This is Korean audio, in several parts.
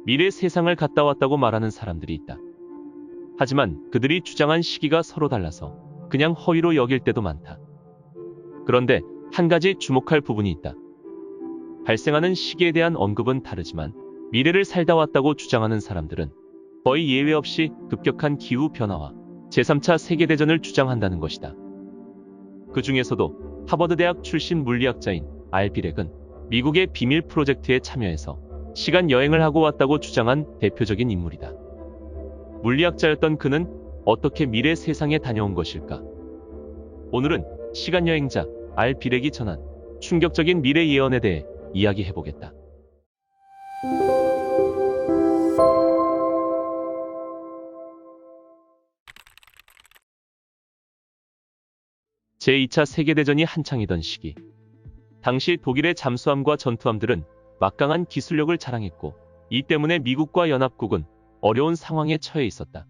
미래 세상을 갔다 왔다고 말하는 사람들이 있다. 하지만 그들이 주장한 시기가 서로 달라서 그냥 허위로 여길 때도 많다. 그런데 한 가지 주목할 부분이 있다. 발생하는 시기에 대한 언급은 다르지만 미래를 살다 왔다고 주장하는 사람들은 거의 예외 없이 급격한 기후 변화와 제3차 세계대전을 주장한다는 것이다. 그 중에서도 하버드 대학 출신 물리학자인 알 비렉은 미국의 비밀 프로젝트에 참여해서 시간 여행을 하고 왔다고 주장한 대표적인 인물이다. 물리학자였던 그는 어떻게 미래 세상에 다녀온 것일까? 오늘은 시간 여행자 알 비렉이 전한 충격적인 미래 예언에 대해 이야기해보겠다. 제2차 세계대전이 한창이던 시기, 당시 독일의 잠수함과 전투함들은 막강한 기술력을 자랑했고 이 때문에 미국과 연합국은 어려운 상황에 처해 있었다.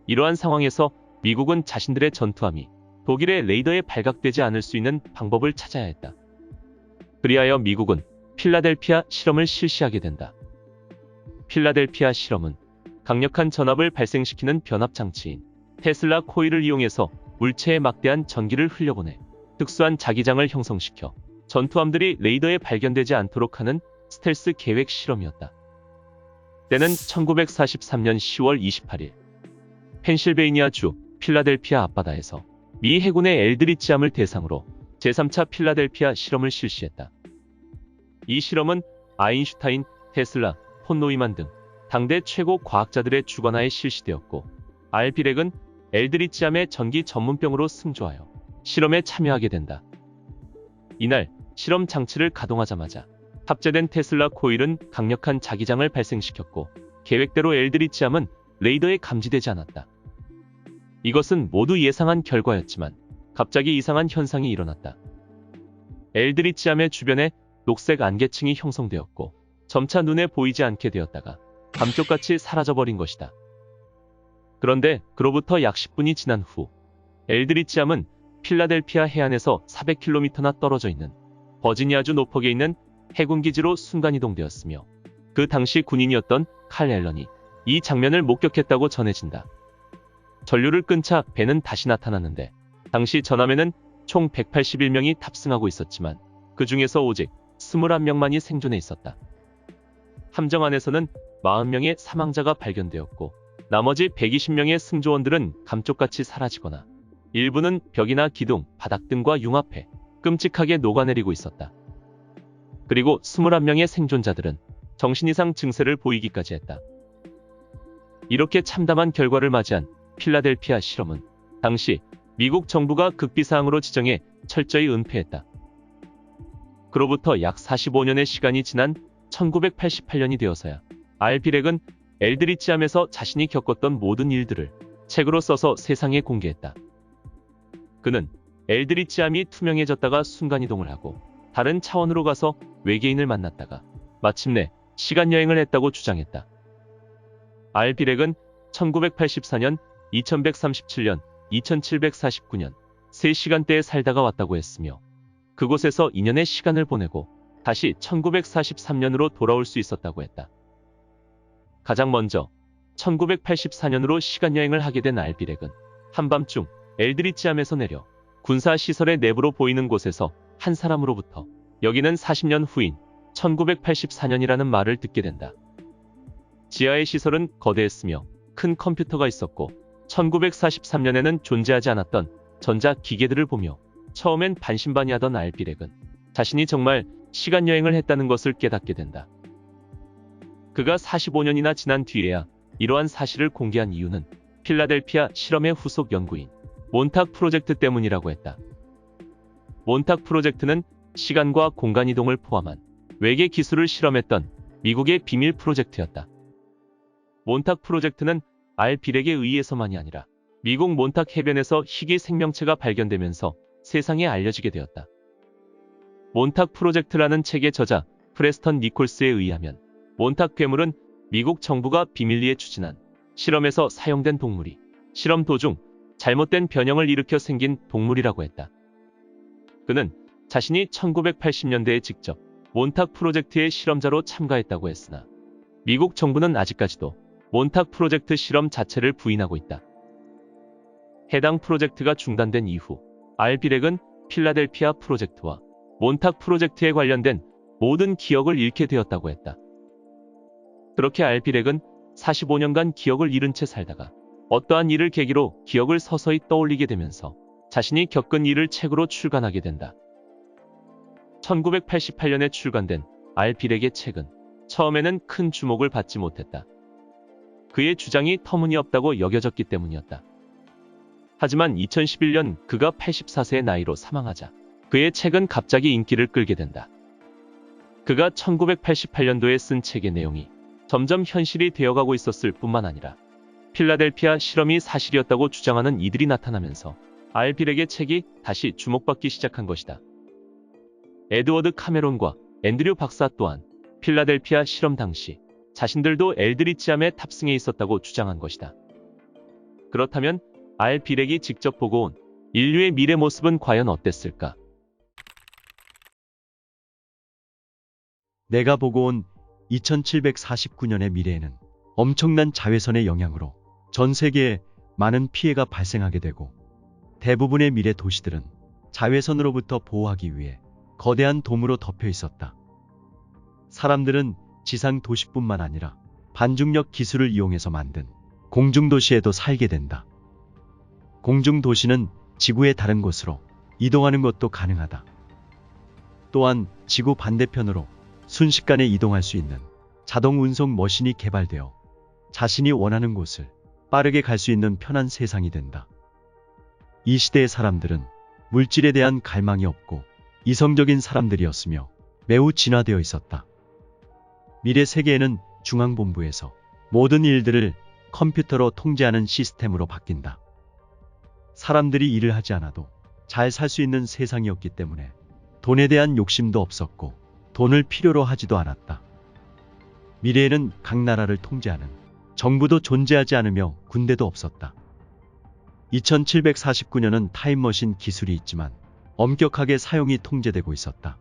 이러한 상황에서 미국은 자신들의 전투함이 독일의 레이더에 발각되지 않을 수 있는 방법을 찾아야 했다. 그리하여 미국은 필라델피아 실험을 실시하게 된다. 필라델피아 실험은 강력한 전압을 발생시키는 변압장치인 테슬라 코일을 이용해서 물체에 막대한 전기를 흘려보내 특수한 자기장을 형성시켜 전투함들이 레이더에 발견되지 않도록 하는 스텔스 계획 실험이었다. 때는 1943년 10월 28일 펜실베이니아주 필라델피아 앞바다에서 미 해군의 엘드리치함을 대상으로 제3차 필라델피아 실험을 실시했다. 이 실험은 아인슈타인, 테슬라, 폰 노이만 등 당대 최고 과학자들의 주관하에 실시되었고 알 비렉은 엘드리치함의 전기 전문병으로 승조하여 실험에 참여하게 된다. 이날 실험 장치를 가동하자마자 탑재된 테슬라 코일은 강력한 자기장을 발생시켰고 계획대로 엘드리치함은 레이더에 감지되지 않았다. 이것은 모두 예상한 결과였지만 갑자기 이상한 현상이 일어났다. 엘드리치함의 주변에 녹색 안개층이 형성되었고 점차 눈에 보이지 않게 되었다가 감쪽같이 사라져버린 것이다. 그런데 그로부터 약 10분이 지난 후 엘드리치함은 필라델피아 해안에서 400km나 떨어져 있는 버지니아주 노폭에 있는 해군기지로 순간이동되었으며 그 당시 군인이었던 칼 앨런이 이 장면을 목격했다고 전해진다. 전류를 끈 차 배는 다시 나타났는데 당시 전함에는 총 181명이 탑승하고 있었지만 그 중에서 오직 21명만이 생존해 있었다. 함정 안에서는 40명의 사망자가 발견되었고 나머지 120명의 승조원들은 감쪽같이 사라지거나 일부는 벽이나 기둥, 바닥 등과 융합해 끔찍하게 녹아내리고 있었다. 그리고 21명의 생존자들은 정신 이상 증세를 보이기까지 했다. 이렇게 참담한 결과를 맞이한 필라델피아 실험은 당시 미국 정부가 극비사항으로 지정해 철저히 은폐했다. 그로부터 약 45년의 시간이 지난 1988년이 되어서야 알 비렉은 엘드리치함에서 자신이 겪었던 모든 일들을 책으로 써서 세상에 공개했다. 그는 엘드리치함이 투명해졌다가 순간이동을 하고 다른 차원으로 가서 외계인을 만났다가 마침내 시간여행을 했다고 주장했다. 알 비렉은 1984년, 2137년, 2749년 3시간대에 살다가 왔다고 했으며 그곳에서 2년의 시간을 보내고 다시 1943년으로 돌아올 수 있었다고 했다. 가장 먼저 1984년으로 시간여행을 하게 된 알 비렉은 한밤중 엘드리치함에서 내려 군사시설의 내부로 보이는 곳에서 한 사람으로부터 여기는 40년 후인 1984년이라는 말을 듣게 된다. 지하의 시설은 거대했으며 큰 컴퓨터가 있었고 1943년에는 존재하지 않았던 전자기계들을 보며 처음엔 반신반의하던 알 비렉은 자신이 정말 시간여행을 했다는 것을 깨닫게 된다. 그가 45년이나 지난 뒤에야 이러한 사실을 공개한 이유는 필라델피아 실험의 후속 연구인 몬탁 프로젝트 때문이라고 했다. 몬탁 프로젝트는 시간과 공간 이동을 포함한 외계 기술을 실험했던 미국의 비밀 프로젝트였다. 몬탁 프로젝트는 알 비렉에 의해서만이 아니라 미국 몬탁 해변에서 희귀 생명체가 발견되면서 세상에 알려지게 되었다. 몬탁 프로젝트라는 책의 저자 프레스턴 니콜스에 의하면 몬탁 괴물은 미국 정부가 비밀리에 추진한 실험에서 사용된 동물이 실험 도중 잘못된 변형을 일으켜 생긴 동물이라고 했다. 그는 자신이 1980년대에 직접 몬탁 프로젝트의 실험자로 참가했다고 했으나 미국 정부는 아직까지도 몬탁 프로젝트 실험 자체를 부인하고 있다. 해당 프로젝트가 중단된 이후 알비렉은 필라델피아 프로젝트와 몬탁 프로젝트에 관련된 모든 기억을 잃게 되었다고 했다. 그렇게 알비렉은 45년간 기억을 잃은 채 살다가 어떠한 일을 계기로 기억을 서서히 떠올리게 되면서 자신이 겪은 일을 책으로 출간하게 된다. 1988년에 출간된 알비렉의 책은 처음에는 큰 주목을 받지 못했다. 그의 주장이 터무니없다고 여겨졌기 때문이었다. 하지만 2011년 그가 84세의 나이로 사망하자 그의 책은 갑자기 인기를 끌게 된다. 그가 1988년도에 쓴 책의 내용이 점점 현실이 되어가고 있었을 뿐만 아니라 필라델피아 실험이 사실이었다고 주장하는 이들이 나타나면서 알비렉의 책이 다시 주목받기 시작한 것이다. 에드워드 카메론과 앤드류 박사 또한 필라델피아 실험 당시 자신들도 엘드리치암에 탑승해 있었다고 주장한 것이다. 그렇다면 알비렉이 직접 보고 온 인류의 미래 모습은 과연 어땠을까? 내가 보고 온 2749년의 미래에는 엄청난 자외선의 영향으로 전 세계에 많은 피해가 발생하게 되고 대부분의 미래 도시들은 자외선으로부터 보호하기 위해 거대한 돔으로 덮여 있었다. 사람들은 지상 도시뿐만 아니라 반중력 기술을 이용해서 만든 공중도시에도 살게 된다. 공중도시는 지구의 다른 곳으로 이동하는 것도 가능하다. 또한 지구 반대편으로 순식간에 이동할 수 있는 자동 운송 머신이 개발되어 자신이 원하는 곳을 빠르게 갈 수 있는 편한 세상이 된다. 이 시대의 사람들은 물질에 대한 갈망이 없고 이성적인 사람들이었으며 매우 진화되어 있었다. 미래 세계에는 중앙본부에서 모든 일들을 컴퓨터로 통제하는 시스템으로 바뀐다. 사람들이 일을 하지 않아도 잘 살 수 있는 세상이었기 때문에 돈에 대한 욕심도 없었고 돈을 필요로 하지도 않았다. 미래에는 각 나라를 통제하는 정부도 존재하지 않으며 군대도 없었다. 2749년은 타임머신 기술이 있지만 엄격하게 사용이 통제되고 있었다.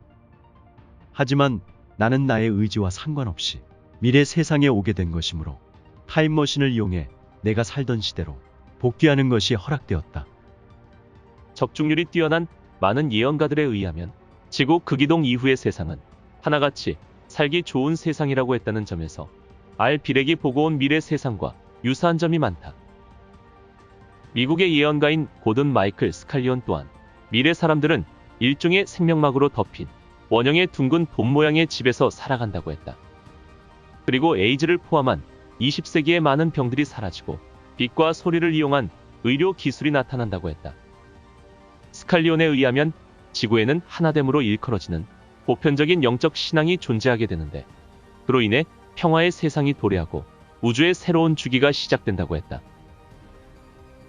하지만 나는 나의 의지와 상관없이 미래 세상에 오게 된 것이므로 타임머신을 이용해 내가 살던 시대로 복귀하는 것이 허락되었다. 적중률이 뛰어난 많은 예언가들에 의하면 지구 극이동 이후의 세상은 하나같이 살기 좋은 세상이라고 했다는 점에서 알비렉이 보고 온 미래 세상과 유사한 점이 많다. 미국의 예언가인 고든 마이클 스칼리온 또한 미래 사람들은 일종의 생명막으로 덮인 원형의 둥근 돔 모양의 집에서 살아간다고 했다. 그리고 에이즈를 포함한 20세기의 많은 병들이 사라지고 빛과 소리를 이용한 의료 기술이 나타난다고 했다. 스칼리온에 의하면 지구에는 하나됨으로 일컬어지는 보편적인 영적 신앙이 존재하게 되는데 그로 인해 평화의 세상이 도래하고 우주의 새로운 주기가 시작된다고 했다.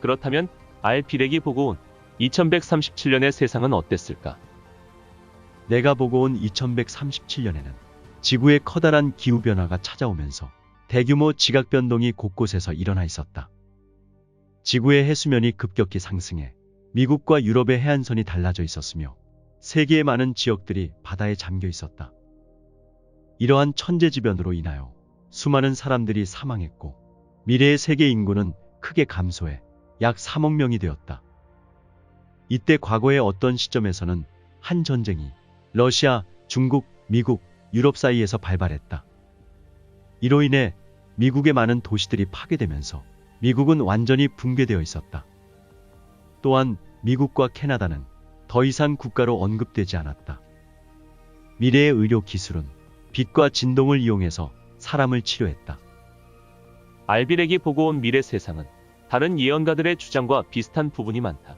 그렇다면 알비렉이 보고 온 2137년의 세상은 어땠을까? 내가 보고 온 2137년에는 지구에 커다란 기후변화가 찾아오면서 대규모 지각변동이 곳곳에서 일어나 있었다. 지구의 해수면이 급격히 상승해 미국과 유럽의 해안선이 달라져 있었으며 세계의 많은 지역들이 바다에 잠겨 있었다. 이러한 천재지변으로 인하여 수많은 사람들이 사망했고 미래의 세계 인구는 크게 감소해 약 3억 명이 되었다. 이때 과거의 어떤 시점에서는 한 전쟁이 러시아, 중국, 미국, 유럽 사이에서 발발했다. 이로 인해 미국의 많은 도시들이 파괴되면서 미국은 완전히 붕괴되어 있었다. 또한 미국과 캐나다는 더 이상 국가로 언급되지 않았다. 미래의 의료 기술은 빛과 진동을 이용해서 사람을 치료했다. 알비렉이 보고 온 미래 세상은 다른 예언가들의 주장과 비슷한 부분이 많다.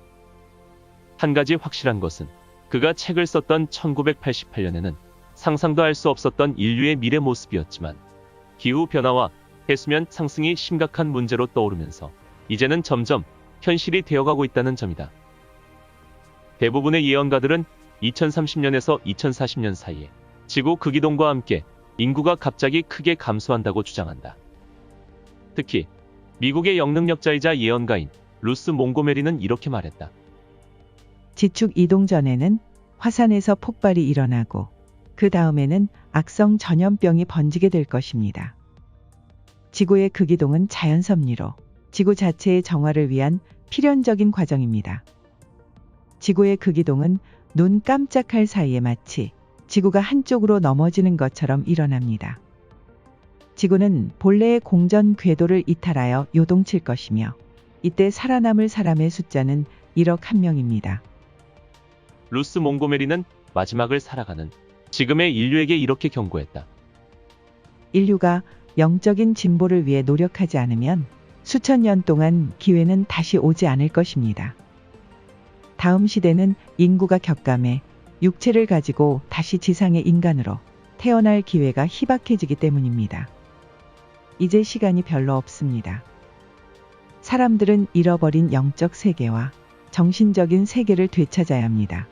한 가지 확실한 것은 그가 책을 썼던 1988년에는 상상도 할 수 없었던 인류의 미래 모습이었지만 기후변화와 해수면 상승이 심각한 문제로 떠오르면서 이제는 점점 현실이 되어가고 있다는 점이다. 대부분의 예언가들은 2030년에서 2040년 사이에 지구 극이동과 함께 인구가 갑자기 크게 감소한다고 주장한다. 특히 미국의 영능력자이자 예언가인 루스 몽고메리는 이렇게 말했다. 지축 이동 전에는 화산에서 폭발이 일어나고 그 다음에는 악성 전염병이 번지게 될 것입니다. 지구의 극이동은 자연 섭리로 지구 자체의 정화를 위한 필연적인 과정입니다. 지구의 극이동은 눈 깜짝할 사이에 마치 지구가 한쪽으로 넘어지는 것처럼 일어납니다. 지구는 본래의 공전 궤도를 이탈하여 요동칠 것이며 이때 살아남을 사람의 숫자는 1억 1명입니다. 루스 몽고메리는 마지막을 살아가는 지금의 인류에게 이렇게 경고했다. 인류가 영적인 진보를 위해 노력하지 않으면 수천 년 동안 기회는 다시 오지 않을 것입니다. 다음 시대는 인구가 격감해 육체를 가지고 다시 지상의 인간으로 태어날 기회가 희박해지기 때문입니다. 이제 시간이 별로 없습니다. 사람들은 잃어버린 영적 세계와 정신적인 세계를 되찾아야 합니다.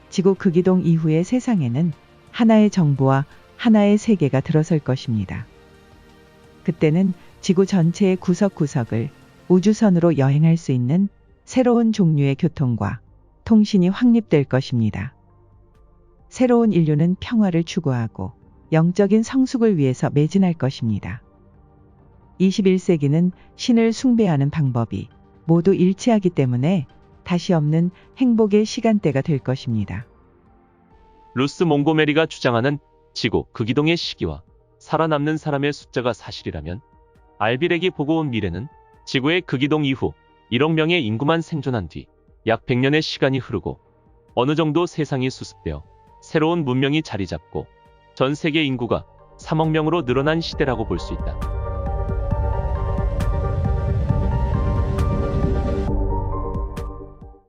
지구 극이동 이후의 세상에는 하나의 정부와 하나의 세계가 들어설 것입니다. 그때는 지구 전체의 구석구석을 우주선으로 여행할 수 있는 새로운 종류의 교통과 통신이 확립될 것입니다. 새로운 인류는 평화를 추구하고 영적인 성숙을 위해서 매진할 것입니다. 21세기는 신을 숭배하는 방법이 모두 일치하기 때문에 다시 없는 행복의 시간대가 될 것입니다. 루스 몽고메리가 주장하는 지구 극이동의 시기와 살아남는 사람의 숫자가 사실이라면 알비렉이 보고 온 미래는 지구의 극이동 이후 1억 명의 인구만 생존한 뒤 약 100년의 시간이 흐르고 어느 정도 세상이 수습되어 새로운 문명이 자리 잡고 전 세계 인구가 3억 명으로 늘어난 시대라고 볼 수 있다.